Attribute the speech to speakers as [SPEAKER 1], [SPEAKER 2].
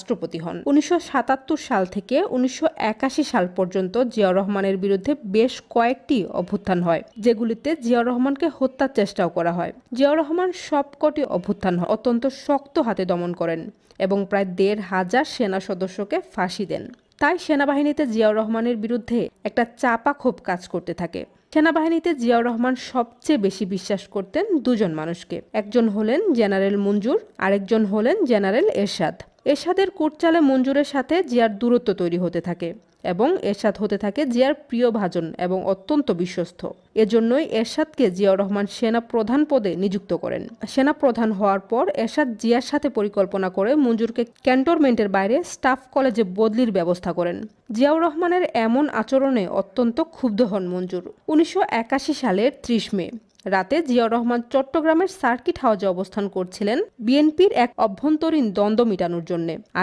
[SPEAKER 1] রাষ্ট্রপতি হন। 1977 সাল থেকে 1981 সাল পর্যন্ত জিয়াউর রহমানের বিরুদ্ধে বেশ কয়েকটি অভ্যুত্থান হয়, যেগুলিতে জিয়াউর রহমানকে হত্যার চেষ্টাও করা হয়। জিয়াউর রহমান সবকটি অভ্যুত্থান অত্যন্ত শক্ত হাতে দমন করেন এবং প্রায় 1,500 সেনা সদস্যকে ফাঁসি দেন। তাই সেনাবাহিনীতে জিয়াউর রহমানের বিরুদ্ধে একটা চাপা ক্ষোভ কাজ করতে থাকে। সেনাবাহিনীতে জিয়াউর রহমান সবচেয়ে বেশি বিশ্বাস করতেন দুজন মানুষকে। একজন হলেন জেনারেল মঞ্জুর, আরেকজন হলেন জেনারেল এরশাদ। এরশাদের কুটচালে মঞ্জুরের সাথে জিয়ার দূরত্ব তৈরি হতে থাকে এবং এরশাদ হতে থাকে জিয়ার প্রিয় ভাজন এবং অত্যন্ত বিশ্বস্ত। এজন্যই এরশাদকে জিয়াউর রহমান সেনা প্রধান পদে নিযুক্ত করেন। সেনা প্রধান হওয়ার পর এরশাদ জিয়ার সাথে পরিকল্পনা করে মঞ্জুরকে ক্যান্টনমেন্টের বাইরে স্টাফ কলেজে বদলির ব্যবস্থা করেন। জিয়াউর রহমানের এমন আচরণে অত্যন্ত ক্ষুব্ধ হন মঞ্জুর। 1981 সালের 30 মে রাতে জিয়াউর রহমান চট্টগ্রামের সার্কিট হাউজে অবস্থান করছিলেন বিএনপির এক অভ্যন্তরীণ দ্বন্দ্ব মিটানোর জন্য।